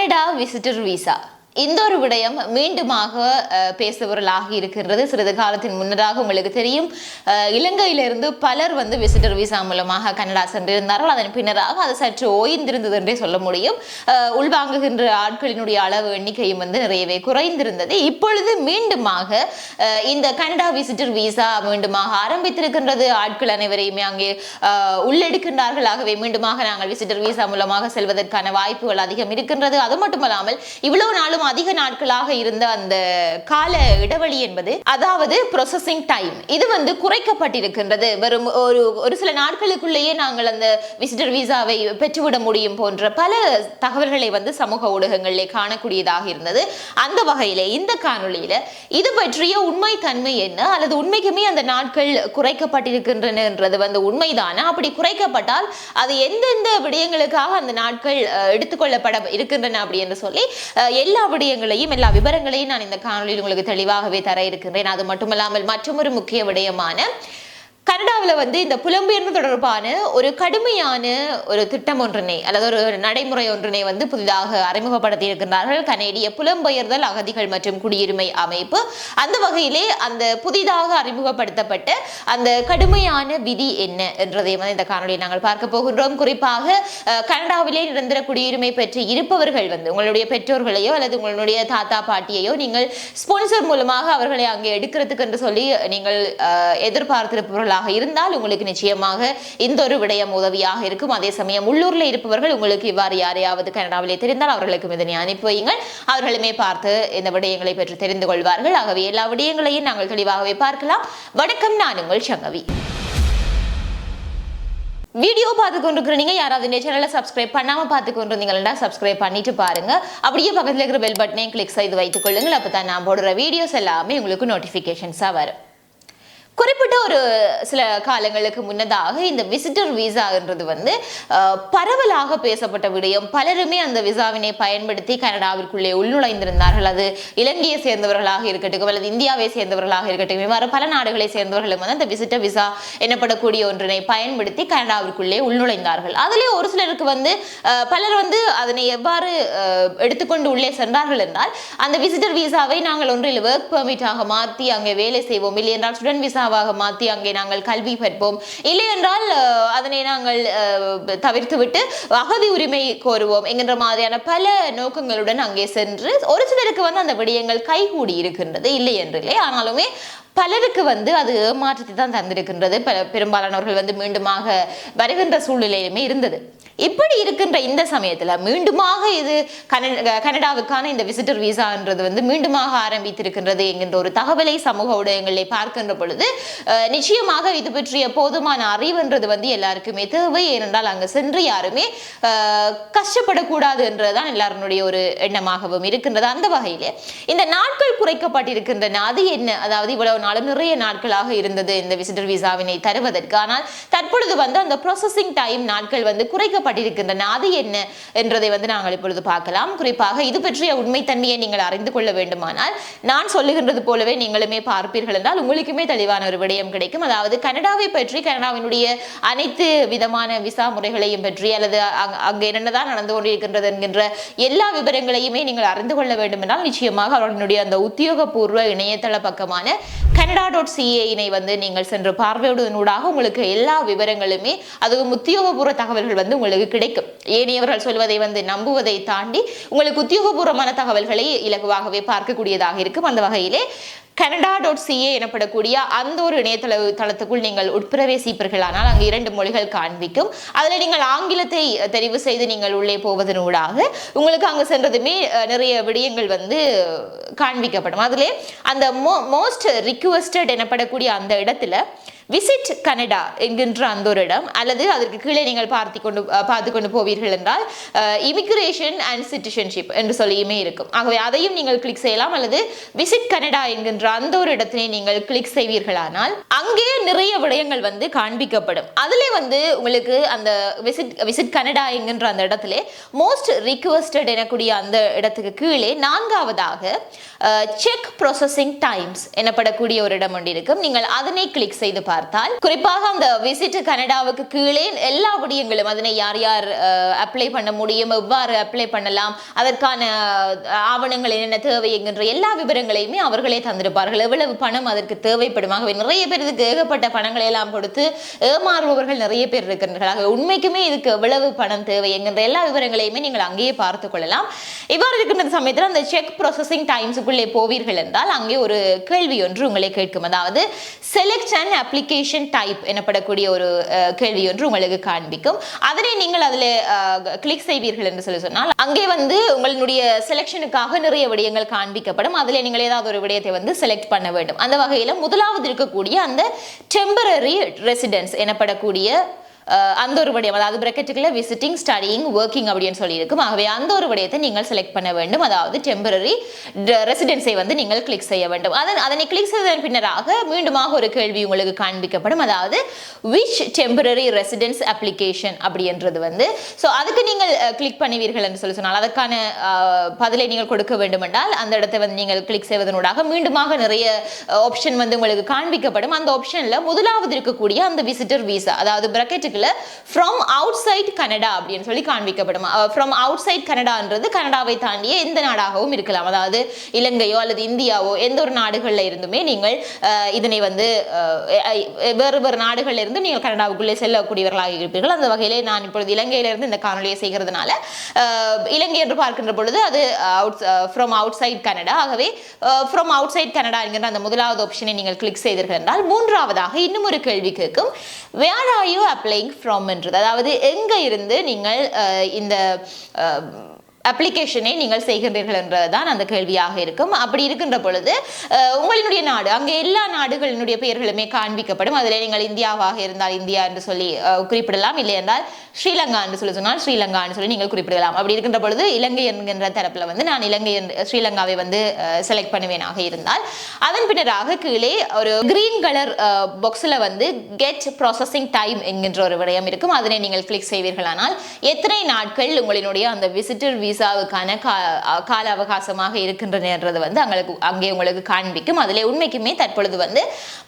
Canada visitor visa இந்த ஒரு விடயம் மீண்டுமாக பேசுபொருளாக இருக்கின்றது. சிறிது காலத்தின் முன்னதாக உங்களுக்கு தெரியும், இலங்கையிலிருந்து பலர் வந்து விசிட்டர் விசா மூலமாக கனடா சென்றிருந்தார்கள். அதன் பின்னராக அது சற்று ஓய்ந்திருந்தது என்றே சொல்ல முடியும். உள்வாங்குகின்ற ஆட்களினுடைய அளவு எண்ணிக்கையும் வந்து நிறையவே குறைந்திருந்தது. இப்பொழுது மீண்டுமாக இந்த கனடா விசிட்டர் விசா மீண்டுமாக ஆரம்பித்திருக்கின்றது. ஆட்கள் அனைவரையுமே அங்கே உள்ளெடுக்கின்றார்கள். ஆகவே மீண்டுமாக நாங்கள் விசிட்டர் விசா மூலமாக செல்வதற்கான வாய்ப்புகள் அதிகம் இருக்கின்றது. அது மட்டுமல்லாமல் இவ்வளவு நாளும் அதிக நாட்களாக இருந்த அந்த கால இடைவெளி என்பது, அதாவது ப்ராசசிங் டைம், இது வந்து குறைக்கப்பட்டிருக்கின்றது. வெறும் ஒரு சில நாட்களுக்குள்ளேயே நாங்கள் அந்த விசிட்டர் விசாவை பெற்றுவிட முடியும் போன்ற பல தகவல்களை வந்து சமூக ஊடகங்களிலே காணக்கூடியதாக இருந்தது. அந்த வகையிலே இந்த காணொளியில இது பற்றிய உண்மை தன்மை என்ன, அல்லது உண்மைக்குமே அந்த நாட்கள் குறைக்கப்பட்டிருக்கின்றன என்றது வந்து உண்மைதானா, அப்படி குறைக்கப்பட்டால் அது எந்தெந்த விடயங்களுக்காக அந்த நாட்கள் எடுத்துக்கொள்ளப்பட இருக்கின்றன அப்படி என்று சொல்லி எல்லா விடயங்களையும் எல்லா விவரங்களையும் நான் இந்த காணொலியில் உங்களுக்கு தெளிவாகவே தர இருக்கின்றேன். அது மட்டுமல்லாமல் மற்றொரு முக்கிய விடயமான கனடாவில் வந்து இந்த புலம்பெயர்ந்து தொடர்பான ஒரு கடுமையான ஒரு திட்டம் ஒன்றினை அல்லது ஒரு நடைமுறை ஒன்றினை வந்து புதிதாக அறிமுகப்படுத்தி இருக்கின்றார்கள் கனேடிய புலம்பெயர்தல் அகதிகள் மற்றும் குடியுரிமை அமைப்பு. அந்த வகையிலே அந்த புதிதாக அறிமுகப்படுத்தப்பட்ட அந்த கடுமையான விதி என்ன என்றதை வந்து இந்த காணொலியில் நாங்கள் பார்க்க போகின்றோம். குறிப்பாக கனடாவிலே நிரந்தர குடியுரிமை பெற்று இருப்பவர்கள் வந்து உங்களுடைய பெற்றோர்களையோ அல்லது உங்களுடைய தாத்தா பாட்டியையோ நீங்கள் ஸ்பான்சர் மூலமாக அவர்களை அங்கே எடுக்கிறதுக்கு என்று சொல்லி நீங்கள் எதிர்பார்த்திருப்பவர்கள் இருந்தால் உங்களுக்கு நிச்சயமாக இந்த ஒரு விடயம் உதவியாக இருக்கும். அதே சமயம் உள்ளூர்ல இருப்பவர்கள் உங்களுக்கு இவ்வாறு யாரையாவது கனடாவிலே தெரிந்தால் அவர்களுக்கும் இதனை அனுப்பி வையுங்கள். அவர்களுமே பார்த்து இந்த விடயங்களை பற்றி தெரிந்து கொள்வார்கள். ஆகவே எல்லா விடயங்களையும் நாங்கள் தெளிவாகவே பார்க்கலாம். வணக்கம், நான் உங்கள் சங்கவி. வீடியோ பார்த்து கொண்டிருக்கிற நீங்க யாராவது இந்த சேனலை சப்ஸ்கிரைப் பண்ணாம பார்த்து கொண்டிருந்தீங்கன்னா சப்ஸ்கிரைப் பண்ணிட்டு பாருங்க. அப்படியே பக்கத்தில் இருக்கிற பெல் பட்டனையும் கிளிக் செய்து வைத்துக் கொள்ளுங்கள். அப்பதான் நான் போடுற வீடியோஸ் எல்லாமே உங்களுக்கு நோட்டிபிகேஷன்ஸா வரும். குறிப்பிட்ட ஒரு சில காலங்களுக்கு முன்னதாக இந்த விசிட்டர் விசான்றது வந்து பரவலாக பேசப்பட்ட விடயம். பலருமே அந்த விசாவினை பயன்படுத்தி கனடாவிற்குள்ளே உள்நுழைந்திருந்தார்கள். அது இலங்கையை சேர்ந்தவர்களாக இருக்கட்டும் அல்லது இந்தியாவை சேர்ந்தவர்களாக இருக்கட்டும், இவ்வாறு பல நாடுகளை சேர்ந்தவர்களும் வந்து அந்த விசிட்டர் விசா எனப்படக்கூடிய ஒன்றினை பயன்படுத்தி கனடாவிற்குள்ளே உள்நுழைந்தார்கள். அதிலே ஒரு சிலருக்கு வந்து பலர் வந்து அதனை எவ்வாறு எடுத்துக்கொண்டு உள்ளே சென்றார்கள் என்றால், அந்த விசிட்டர் விசாவை நாங்கள் ஒன்றில் ஒர்க் பெர்மிட்டாக மாற்றி அங்கே வேலை செய்வோம், இல்லை என்றால் ஸ்டூடெண்ட் விசா மாற்றி அங்கே நாங்கள் கல்வி பெற்போம், இல்லை என்றால் அதனை நாங்கள் தவிர்த்துவிட்டு அகதி உரிமை கோருவோம் என்கின்ற மாதிரியான பல நோக்கங்களுடன் அங்கே சென்று ஒரு சிலருக்கு வந்து அந்த விடயங்கள் கைகூடி இருக்கின்றது, இல்லை என்றில்லை. ஆனாலுமே பலருக்கு வந்து அது ஏமாற்றத்தை தான் தந்திருக்கின்றது. பெரும்பாலானவர்கள் வந்து மீண்டுமாக வருகின்ற சூழ்நிலையுமே இருந்தது. இப்படி இருக்கின்ற இந்த சமயத்துல மீண்டுமாக இது கனடாவுக்கான இந்த விசிட்டர் விசான்றது வந்து மீண்டுமாக ஆரம்பித்திருக்கின்றது என்கின்ற ஒரு தகவலை சமூக ஊடகங்களை பார்க்கின்ற பொழுது நிச்சயமாக இது பற்றிய போதுமான அறிவுன்றது வந்து எல்லாருக்குமே தேவை. ஏனென்றால் அங்கு சென்று யாருமே கஷ்டப்படக்கூடாது என்றுதான் எல்லாருடைய ஒரு எண்ணமாகவும் இருக்கின்றது. அந்த வகையில இந்த நாட்கள் குறைக்கப்பட்டிருக்கின்றன. அது என்ன, அதாவது இவ்வளவு நாளும் நிறைய நாட்களாக இருந்தது இந்த விசிட்டர் விசாவினை தருவதற்கு. ஆனால் தற்பொழுது வந்து அந்த ப்ராசஸிங் டைம் நாட்கள் வந்து குறைக்கப்பட்டிருக்கின்றன. அது என்ன என்றதை வந்து நாங்கள் இப்பொழுது பார்க்கலாம். குறிப்பாக இது பற்றிய உண்மைத்தன்மையை நீங்கள் அறிந்து கொள்ள வேண்டுமானால் நான் சொல்லுகின்றது போலவே நீங்களுமே பார்ப்பீர்கள் என்றால் உங்களுக்குமே தெளிவான ஒரு விடயம் கிடைக்கும். அதாவது கனடாவை பற்றி, கனடாவினுடைய அனைத்து விதமான விசா முறைகளையும் பற்றி அல்லது அங்கு என்னதான் நடந்து கொண்டிருக்கின்றது என்கின்ற எல்லா விவரங்களையுமே நீங்கள் அறிந்து கொள்ள வேண்டும் என்றால் நிச்சயமாக அவர்களுடைய அந்த உத்தியோகபூர்வ இணையதள பக்கமான canada.ca வந்து நீங்கள் சென்று பார்வையிடுவதனூடாக உங்களுக்கு எல்லா விவரங்களுமே, அதுவும் உத்தியோகபூர்வ தகவல்கள் வந்து உங்களுக்கு கிடைக்கும். ஏனையவர்கள் சொல்வதை வந்து நம்புவதை தாண்டி உங்களுக்கு உத்தியோகபூர்வமான தகவல்களை இலகுவாகவே பார்க்கக்கூடியதாக இருக்கும். அந்த வகையிலே canada.ca எனப்படக்கூடிய அந்த ஒரு இணையதளத்துக்குள் நீங்கள் உட்பிரவேசிப்பீர்களானால் அங்கு 2 மொழிகள் காண்பிக்கும். அதில் நீங்கள் ஆங்கிலத்தை தெரிவு செய்து நீங்கள் உள்ளே போவதனூடாக உங்களுக்கு அங்கு சென்றதுமே நிறைய விடயங்கள் வந்து காண்பிக்கப்படும். அதிலே அந்த மோஸ்ட் ரிக்வெஸ்டட் எனப்படக்கூடிய அந்த இடத்துல விசிட் கனடா என்கின்ற அந்த ஒரு இடம், அல்லது அதற்கு கீழே நீங்கள் பார்த்து கொண்டு போவீர்கள் என்றால் இமிகிரேஷன் அண்ட் சிட்டிசன்ஷிப் என்று சொல்லியுமே இருக்கும். ஆகவே அதையும் நீங்கள் கிளிக் செய்யலாம், அல்லது விசிட் கனடா என்கின்ற அந்த ஒரு இடத்தினை நீங்கள் கிளிக் செய்வீர்களானால் அங்கே நிறைய விடயங்கள் வந்து காண்பிக்கப்படும். அதிலே வந்து உங்களுக்கு அந்த விசிட் கனடா என்கின்ற அந்த இடத்திலே மோஸ்ட் ரிக்வெஸ்டட் எனக்கூடிய அந்த இடத்துக்கு கீழே 4ஆவதாக செக் ப்ராசஸிங் டைம்ஸ் எனப்படக்கூடிய ஒரு இடம் ஒன்று இருக்கும். நீங்கள் அதனை கிளிக் செய்து பாருங்கள். பார்த்தால் குறிப்பாக அந்த விசிட் கனடாவுக்கு கீழே எல்லா விடயங்களும் அதனை யார் யார் அப்ளை பண்ண முடியும், எவ்வாறு அப்ளை பண்ணலாம், அதற்கான ஆவணங்கள் என்னென்ன தேவை என்கின்ற எல்லா விவரங்களையுமே அவர்களே தந்திருப்பார்கள். எவ்வளவு பணம் அதற்கு தேவைப்படும். ஆகவே நிறைய பேர் இதுக்கு ஏகப்பட்ட பணங்களை எல்லாம் கொடுத்து ஏமாறுபவர்கள் நிறைய பேர் இருக்கின்றார்கள். உண்மைக்குமே இதுக்கு எவ்வளவு பணம் தேவை என்கின்ற எல்லா விவரங்களையுமே நீங்கள் அங்கேயே பார்த்துக் கொள்ளலாம். இவ்வாறு இருக்கின்ற சமயத்தில் அந்த செக் ப்ராசஸிங் டைம்ஸுக்குள்ளே போவீர்கள் என்றால் அங்கே ஒரு கேள்வி ஒன்று உங்களை கேட்கும். அதாவது செலக்ட் அண்ட் அப்ளிகேஷன் டைப் எனப்படக்கூடிய ஒரு கேள்வி ஒன்று உங்களுக்கு காண்பிக்கும். அதனை நீங்கள் அதில் கிளிக் செய்வீர்கள் என்று சொன்னால் அங்கே வந்து உங்களுடைய செலெக்ஷனுக்காக நிறைய விடயங்கள் காண்பிக்கப்படும். அதில் நீங்கள் ஏதாவது ஒரு விடயத்தை வந்து செலக்ட் பண்ண வேண்டும். அந்த வகையில் முதலாவது இருக்கக்கூடிய அந்த டெம்பரரி ரெசிடென்ஸ் எனப்படக்கூடிய அந்த ஒரு விடயம், அதாவது பிராக்கெட்டுக்குள்ள விசிட்டிங், ஸ்டடியிங், ஒர்க்கிங் அப்படின்னு சொல்லி இருக்கும். ஆகவே அந்த ஒரு விடயத்தை நீங்கள் செலக்ட் பண்ண வேண்டும். அதாவது டெம்பரரி ரெசிடென்ஸை வந்து நீங்கள் கிளிக் செய்ய வேண்டும். அதனை கிளிக் செய்ததன் பின்னராக மீண்டுமாக ஒரு கேள்வி உங்களுக்கு காண்பிக்கப்படும். அதாவது which temporary residence application அப்படின்றது வந்து அதுக்கு நீங்கள் கிளிக் பண்ணுவீர்கள் என்று சொன்னால் அதற்கான பதிலை நீங்கள் கொடுக்க வேண்டும் என்றால் அந்த இடத்தை வந்து நீங்கள் கிளிக் செய்வதனூடாக மீண்டுமாக நிறைய ஆப்ஷன் வந்து உங்களுக்கு காண்பிக்கப்படும். அந்த ஆப்ஷன்ல முதலாவது இருக்கக்கூடிய அந்த விசிட்டர் விசா, அதாவது பிராக்கெட் from outside Canada அப்படின்னு சொல்லி காண்பிக்கப்படும். from outside Canadaன்றது கனடாவை தாண்டிய எந்த நாடாகவும் இருக்கலாம். அதாவது இலங்கையோ அல்லது இந்தியாவோ எந்த ஒரு நாடுகள்ல இருந்துமே நீங்கள் இதனை வந்து வேறு வேறு நாடுகள்ல இருந்து நீங்கள் கனடாவுக்குள்ளே செல்லக்கூடியவர்களாக இருப்பீர்கள். அந்த வகையிலே நான் இப்பொழுது இலங்கையிலிருந்து இந்த காணொலியை செய்கிறதுனால இலங்கை என்று பார்க்கின்ற பொழுது அது from outside Canada. ஆகவே from outside Canada என்கிற அந்த முதலாவது ஆப்ஷனை நீங்கள் கிளிக் செய்தீர்கள் என்றால் மூன்றாவதாக இன்னும் ஒரு கேள்வி கேட்கும். where are you applying from என்றது, அதாவது எங்க இருந்து நீங்கள் இந்த அப்ளிகேஷனை நீங்கள் செய்கின்றீர்கள் என்றதுதான் அந்த கேள்வியாக இருக்கும். அப்படி இருக்கின்ற பொழுது உங்களுடைய நாடு, அங்கே எல்லா நாடுகளினுடைய பெயர்களுமே காண்பிக்கப்படும். அதில் நீங்கள் இந்தியாவாக இருந்தால் இந்தியா என்று சொல்லி குறிப்பிடலாம், இல்லை என்றால் ஸ்ரீலங்கா என்று சொல்லி சொன்னால் ஸ்ரீலங்கா என்று சொல்லி நீங்கள் குறிப்பிடலாம். அப்படி இருக்கின்ற பொழுது இலங்கை என்கின்ற தரப்பில் வந்து நான் இலங்கை ஸ்ரீலங்காவை வந்து செலக்ட் பண்ணுவேனாக இருந்தால் அதன் பின்னராக கீழே ஒரு கிரீன் கலர் பாக்ஸில் வந்து கெட் ப்ராசஸிங் டைம் என்கின்ற ஒரு விடயம் இருக்கும். அதனை நீங்கள் கிளிக் செய்வீர்களானால் எத்தனை நாட்கள் உங்களினுடைய அந்த விசிட்டர் விசாவுக்கான கால அவகாசமாக இருக்கின்றன வந்து அங்கே உங்களுக்கு காண்பிக்கும். அதிலே உண்மைக்குமே தற்பொழுது வந்து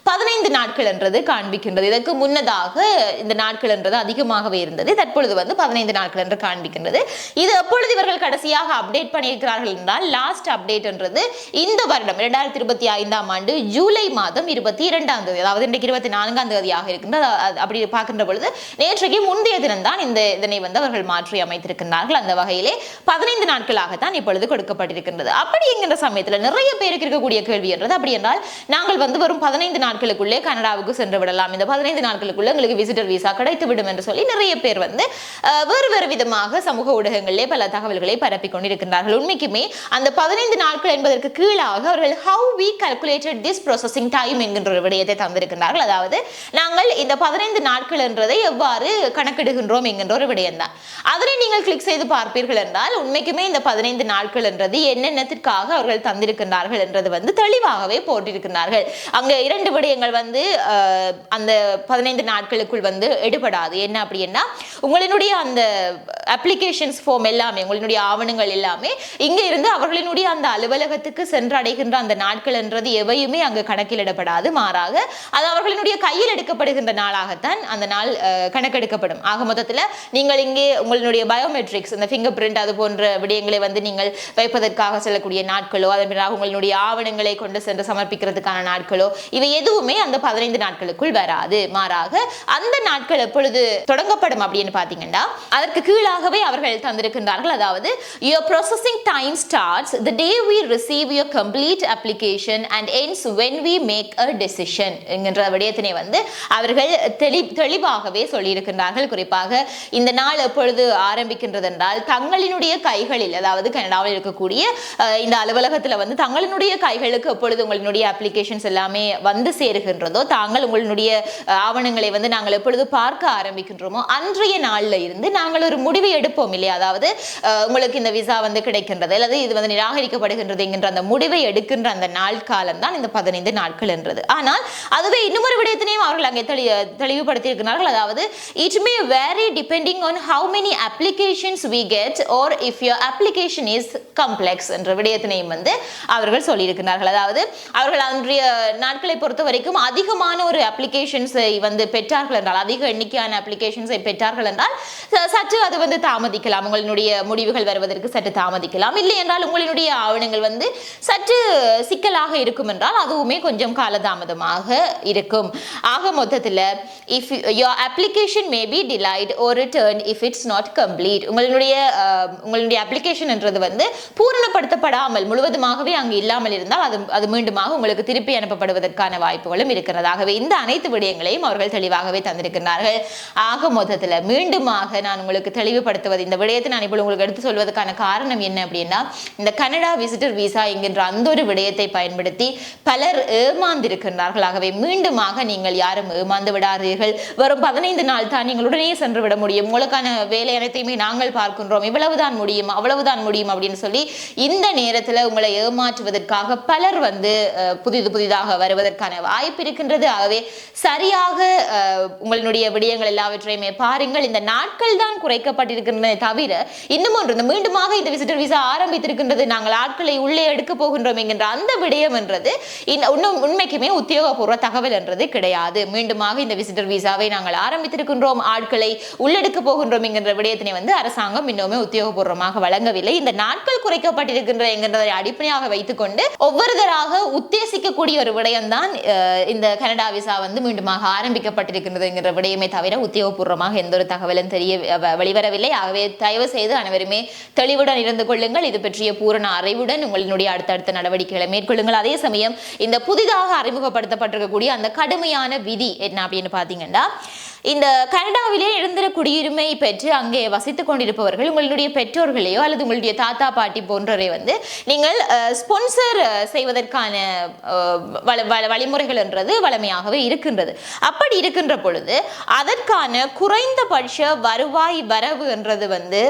15 நாட்கள் என்றது காண்பிக்கின்றது. இதற்கு முன்னதாக இந்த நாட்கள் என்றது அதிகமாகவே இருந்தது. தற்பொழுது வந்து 15 நாட்கள் என்று காண்பிக்கின்றது. இது எப்பொழுது இவர்கள் கடைசியாக அப்டேட் பண்ணியிருக்கிறார்கள் என்றால் லாஸ்ட் அப்டேட் என்றது இந்த வருடம் 2025ஆம் ஆண்டு ஜூலை மாதம் 22ஆம் தேதி, அதாவது இன்றைக்கு 24ஆம் தேதியாக இருக்கின்றது. அப்படி பார்க்கின்ற பொழுது நேற்றைக்கு முந்தைய தினம்தான் இதனை வந்து அவர்கள் மாற்றி அமைத்திருக்கிறார்கள். அந்த வகையிலே 15 நாட்களாகத்தான் இப்பொழுது கொடுக்கப்பட்டிருக்கின்றது. அப்படி என்கின்ற சமயத்தில் நிறைய பேருக்கு இருக்கக்கூடிய கேள்வி என்றது, அப்படி என்றால் நாங்கள் வந்து வரும் 15 நாட்களுக்குள்ளே கனடாவுக்கு சென்று விடலாம், இந்த 15 நாட்களுக்குள்ளே எங்களுக்கு விசிட்டர் விசா கிடைத்து விடும் என்று சொல்லி நிறைய பேர் வந்து வேறு வேறு விதமாக சமூக ஊடகங்களிலே பல தகவல்களை பரப்பிக் கொண்டிருக்கிறார்கள். உண்மைக்குமே அந்த 15 நாட்கள் என்பதற்கு கீழாக அவர்கள் how we calculated this processing time என்கின்ற ஒரு விடயத்தை தந்திருக்கிறார்கள். அதாவது நாங்கள் இந்த 15 நாட்கள் என்றதை எவ்வாறு கணக்கிடுகின்றோம் என்கின்ற ஒரு விடயம் தான். அதனை நீங்கள் கிளிக் செய்து பார்ப்பீர்கள் என்றால் உண்மைக்குமே இந்த 15 நாட்கள் என்றது என்னென்னத்திற்காக அவர்கள் தந்திருக்கிறார்கள் என்றது வந்து தெளிவாகவே போட்டிருக்கிறார்கள். அங்க இரண்டு விடயங்கள் வந்து அந்த 15 நாட்களுக்குள் வந்து எடுபடாது. என்ன அப்படின்னா உங்களுடைய அந்த அப்ளிகேஷன்ஸ் ஃபார்ம் எல்லாமே, உங்களுடைய ஆவணங்கள் எல்லாமே இங்க இருந்து அவர்களினுடைய அந்த அலுவலகத்துக்கு சென்றடைகின்ற அந்த நாட்கள் என்றது எவையுமே அங்கு கணக்கிலிடப்படாது. மாறாக அது அவர்களினுடைய கையில் எடுக்கப்படுகின்ற நாளாகத்தான் அந்த நாள் கணக்கெடுக்கப்படும். ஆக மொத்தத்தில் நீங்கள் இங்கே உங்களுடைய பயோமெட்ரிக்ஸ், இந்த ஃபிங்கர் பிரிண்ட் அது போன்ற விடயங்களை வந்து நீங்கள் வைப்பதற்காக செல்லக்கூடிய நாட்களோ, அதன் பிறகு உங்களுடைய ஆவணங்களை கொண்டு சென்று சமர்ப்பிக்கிறதுக்கான நாட்களோ இவை எதுவுமே அந்த 15 நாட்களுக்குள் வராது. மாறாக அந்த நாட்கள் எப்பொழுது தொடங்கப்படும் அப்படின்னு பாத்தீங்கன்னா அதற்கு கீழாகவே அவர்கள் தந்திருக்கின்றார்கள். அதாவது your processing time starts the day we receive your complete application and ends when we make a decision என்கின்ற விடயத்தினை வந்து அவர்கள் தெளிவாகவே சொல்லியிருக்கின்றார்கள். குறிப்பாக இந்த நாள் எப்பொழுது ஆரம்பிக்கின்றது என்றால் தங்களினுடைய கைகளில், அதாவது கனடாவில் இருக்கக்கூடிய இந்த அலுவலகத்தில் வந்து தங்களினுடைய கைகளுக்கு எப்பொழுது உங்களுடைய அப்ளிகேஷன்ஸ் எல்லாமே வந்து சேருகின்றதோ, தாங்கள் உங்களுடைய ஆவணங்களை வந்து நாங்கள் எப்பொழுது பார்க்க ஆரம்பிக்கின்றோமோ அன்றைய நாள்ல இருந்து நாங்கள் ஒரு முடிவை எடுப்போம் இல்லையா? அதாவது உங்களுக்கு இந்த விசா வந்து கிடைக்கின்றது அல்லது இது வந்து நிராகரிக்கப்படுகின்றது என்கின்ற அந்த முடிவை எடுக்கின்ற அந்த நாள் காலம் தான் இந்த 15 நாட்கள் என்றது. ஆனால் அதுவே இன்னொரு விடயத்தினையும் அவர்கள் அங்கே தெளிவுபடுத்தி இருக்கிறார்கள். அதாவது it may vary depending on how many applications we get or if if your application is complex என்ற விடயத்தினையும் வந்து அவர்கள் சொல்லியிருக்கிறார்கள். அதாவது அவர்கள் அன்றைய நாட்களை பொறுத்த வரைக்கும் அதிகமான ஒரு அப்ளிகேஷன்ஸை வந்து பெற்றார்கள் என்றால், அதிக எண்ணிக்கையான அப்ளிகேஷன்ஸை பெற்றார்கள் என்றால் சற்று அது வந்து தாமதிக்கலாம், உங்களுடைய முடிவுகள் வருவதற்கு சற்று தாமதிக்கலாம். இல்லை என்றால் உங்களுடைய ஆவணங்கள் வந்து சற்று சிக்கலாக இருக்கும் என்றால் அதுவுமே கொஞ்சம் காலதாமதமாக இருக்கும். ஆக மொத்தத்தில் if your application may be delayed or returned if it's not complete, உங்களுடைய அப்ளிகேஷன் என்றது வந்து பூரணப்படுத்தப்படாமல் முழுவதுமாகவே அங்கு இல்லாமல் இருந்தால் அது மீண்டுமாக உங்களுக்கு திருப்பி அனுப்பப்படுவதற்கான வாய்ப்புகளும் இருக்கிறது. ஆகவே இந்த அனைத்து விடயங்களையும் அவர்கள் தெளிவாகவே தந்திருக்கிறார்கள். ஆக மொத்தத்தில் மீண்டுமாக நான் உங்களுக்கு தெளிவுபடுத்துவது, இந்த விடயத்தை நான் இப்போ உங்களுக்கு எடுத்து சொல்வதற்கான காரணம் என்ன அப்படின்னா, இந்த கனடா விசிட்டர் விசா என்கின்ற அந்த ஒரு விடயத்தை பயன்படுத்தி பலர் ஏமாந்திருக்கிறார்கள். ஆகவே மீண்டுமாக நீங்கள் யாரும் ஏமாந்து விடாதீர்கள். வரும் 15 நாள் தான் நீங்கள் உடனே சென்று விட முடியும், உங்களுக்கான வேலை அனைத்தையுமே நாங்கள் பார்க்கின்றோம், இவ்வளவுதான் முடியும் அவ்வளவுதான் முடியும் அப்படின்னு சொல்லி இந்த நேரத்தில் உங்களை ஏமாற்றுவதற்காக பலர் வந்து புதிதாக வருவதற்கான வாய்ப்பு இருக்கின்றது. ஆகவே சரியாக உங்களுடைய விடயங்கள் எல்லாவற்றையுமே பாருங்கள். இந்த நாட்கள் தான் குறைக்கப்பட்டிருக்கின்றன தவிர இன்னும் ஒன்று, இந்த மீண்டுமாக இந்த விசிட்டர் விசா ஆரம்பித்திருக்கின்றது, நாங்கள் ஆட்களை உள்ளே எடுக்க போகின்றோம் என்கின்ற அந்த விடயம் என்றது இன்னும் உண்மைக்குமே உத்தியோகபூர்வ தகவல் என்றது கிடையாது. மீண்டுமாக இந்த விசிட்டர் விசாவை நாங்கள் ஆரம்பித்திருக்கின்றோம், ஆட்களை உள்ளெடுக்க போகின்றோம் என்கின்ற விடயத்தினை வந்து அரசாங்கம் இன்னுமே உத்தியோகபூர்வமாக வழங்கவில்லை. இந்த நாட்கள் குறைக்கப்பட்டிருக்கின்ற என்கின்றதை அடிப்படையாக வைத்துக்கொண்டு ஒவ்வொருத்தராக உத்தேசிக்கக்கூடிய ஒரு விடயம் தான் இந்த கனடா விசா வந்து மீண்டுமாக ஆரம்பிக்கப்பட்டிருக்கின்றது என்கிற விடயமே தவிர உத்தியோகபூர்வமாக எந்த ஒரு தகவலும் வெளிவரவில்லை. ஆகவே தயவு செய்து அனைவருமே தெளிவுடன் இருந்து கொள்ளுங்கள். இது பற்றிய பூரண அறிவுடன் உங்களுடைய அடுத்தடுத்த நடவடிக்கைகளை மேற்கொள்ளுங்கள். அதே சமயம் இந்த புதிதாக அறிமுகப்படுத்தப்பட்டிருக்கக்கூடிய அந்த கடுமையான விதி என்ன அப்படின்னு பாத்தீங்கன்னா, இந்த கனடாவிலே நிரந்தர குடியுரிமை பெற்று அங்கே வசித்துக் கொண்டிருப்பவர்கள் உங்களுடைய பெற்றோர்களையோ அல்லது உங்களுடைய தாத்தா பாட்டி போன்றவரை வந்து நீங்கள் ஸ்பான்சர் செய்வதற்கான வழிமுறைகள் என்றது வளமையாகவே இருக்கின்றது. அப்படி இருக்கின்ற பொழுது அதற்கான குறைந்தபட்ச வருவாய் வரவு என்றது வந்து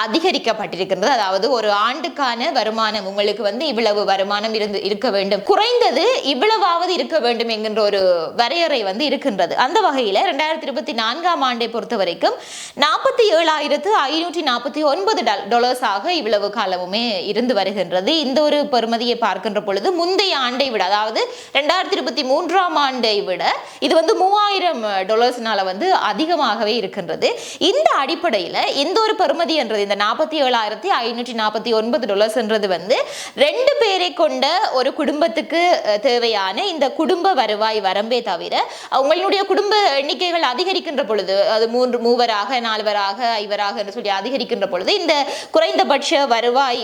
அதிகரிக்கப்பட்டிருக்கின்றது. அதாவது ஒரு ஆண்டுக்கான வருமானம் உங்களுக்கு வந்து இவ்வளவு வருமானம் இருக்க வேண்டும், குறைந்தது இவ்வளவாவது இருக்க வேண்டும் என்கின்ற ஒரு வரையறை வந்து இருக்கின்றது. அந்த வகையில் 2024ஆம் ஆண்டை பொறுத்த வரைக்கும் $47,549 இவ்வளவு காலமுமே இருந்து வருகின்றது. இந்த ஒரு பெறுமதியை பார்க்கின்ற பொழுது முந்தைய ஆண்டை விட, அதாவது 2023ஆம் ஆண்டை விட இது வந்து $3,000 வந்து அதிகமாகவே இருக்கின்றது. இந்த அடிப்படையில் இந்த ஒரு பெறுமதி என்றது, இந்த $47,549 வந்து 2 பேரை கொண்ட ஒரு குடும்பத்துக்கு தேவையான இந்த குடும்ப வருவாய் வரம்பே தவிர உங்களுடைய குடும்ப எண்ணிக்கைகள் அதிகரிக்கின்ற பொழுது, அது 3 மூவராக 4வராக 5வராக என்று சொல்லி அதிகரிக்கின்ற பொழுது இந்த குறைந்தபட்ச வருவாய்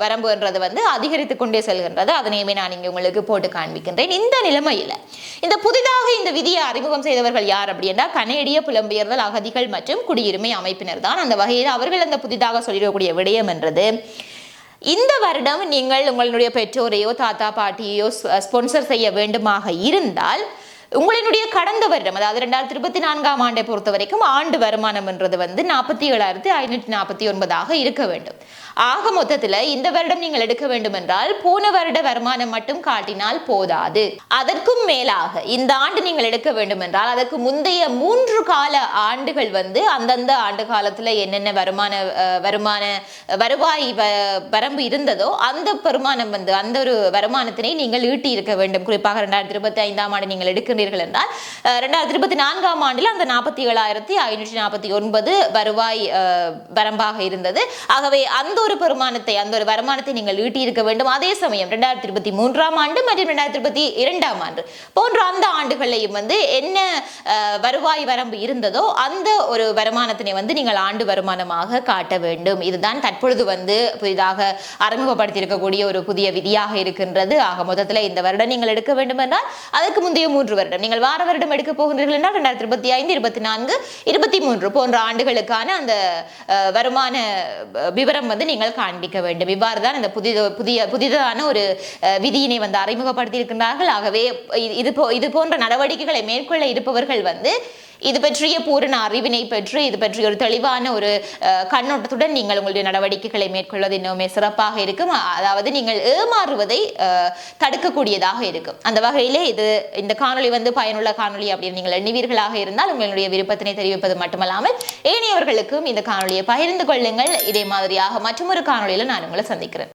வரம்பு என்றது வந்து அதிகரித்துக் கொண்டே செல்கின்றது. அதனையுமே நான் இங்கே உங்களுக்கு போட்டு காண்பிக்கின்றேன். இந்த நிலைமையில் இந்த புதிதாக இந்த விதியை அறிமுகம் செய்தவர்கள் யார் அப்படின்னா, கனேடிய புலம்பெயர்தல் அகதிகள் மற்றும் குடியுரிமை அமைப்பினர் தான். அந்த வகையில் அவர்கள் அந்த புதிதாக சொல்லிடக்கூடிய விடயம் என்றது, இந்த வருடம் நீங்கள் உங்களுடைய பெற்றோரையோ தாத்தா பாட்டியோ ஸ்பான்சர் செய்ய வேண்டுமாக இருந்தால் உங்களுடைய கடந்த வருடம், அதாவது 2024ஆம் ஆண்டை பொறுத்த வரைக்கும் ஆண்டு வருமானம் என்றது வந்து $47,549 இருக்க வேண்டும். ஆக மொத்தத்தில் இந்த வருடம் நீங்கள் எடுக்க வேண்டும் என்றால் போன வருட வருமானம் மட்டும் காட்டினால் போதாது. அதற்கும் மேலாக இந்த ஆண்டு நீங்கள் எடுக்க வேண்டும் என்றால் அதற்கு முந்தைய 3 கால ஆண்டுகள் வந்து அந்தந்த ஆண்டு காலத்தில் என்னென்ன வருவாய் வரம்பு இருந்ததோ அந்த வருமானம் வந்து அந்த ஒரு வருமானத்தினை நீங்கள் ஈட்டி இருக்க வேண்டும். குறிப்பாக 2025ஆம் ஆண்டு நீங்கள் எடுக்கிறீர்கள் என்றால் 2024ஆம் ஆண்டில் அந்த $47,549 வருவாய் வரம்பாக இருந்தது. ஆகவே அந்த ஒரு பெருமானத்தை, அந்த ஒரு வருமானத்தை நீங்கள் ஈட்டி இருக்க வேண்டும். அதே சமயம் 2023ஆம் ஆண்டு மற்றும் 2022ஆம் ஆண்டு போன்ற அந்த ஆண்டுகளையும் வந்து என்ன வருவாய் வரம்பு இருந்ததோ அந்த ஒரு வருமானத்தினை வந்து நீங்கள் ஆண்டு வருமானமாக காட்ட வேண்டும். இதுதான் தற்பொழுது வந்து புதிதாக அறிமுகப்படுத்தியிருக்கக்கூடிய ஒரு புதிய விதியாக இருக்கின்றது. ஆக மொத்தத்தில் இந்த வருடம் நீங்கள் எடுக்க வேண்டும் என்றால் அதற்கு முந்தைய 3 வருடம், நீங்கள் வார வருடம் எடுக்க போகின்றீர்கள் என்றால் 2025, 24, 23 போன்ற ஆண்டுகளுக்கான அந்த வருமான விவரம் வந்து நீங்கள் காண்பிக்க வேண்டும். இவ்வாறு தான் இந்த புதிதான ஒரு விதியினை வந்து அறிமுகப்படுத்தி இருக்கின்றார்கள். ஆகவே இது போன்ற நடவடிக்கைகளை மேற்கொள்ள இருப்பவர்கள் வந்து இது பற்றிய பூரண அறிவினை பெற்று இது பற்றி ஒரு தெளிவான ஒரு கண்ணோட்டத்துடன் நீங்கள் உங்களுடைய நடவடிக்கைகளை மேற்கொள்வது இன்னுமே சிறப்பாக இருக்கும். அதாவது நீங்கள் ஏமாறுவதை தடுக்கக்கூடியதாக இருக்கும். அந்த வகையிலே இந்த காணொலி பயனுள்ள காணொலி அப்படின்னு நீங்கள் எண்ணுவீர்களாக இருந்தால் உங்களுடைய விருப்பத்தினை தெரிவிப்பது மட்டுமல்லாமல் ஏனையவர்களுக்கும் இந்த காணொலியை பகிர்ந்து கொள்ளுங்கள். இதே மாதிரியாக மற்றொரு காணொலியில நான் உங்களை சந்திக்கிறேன்.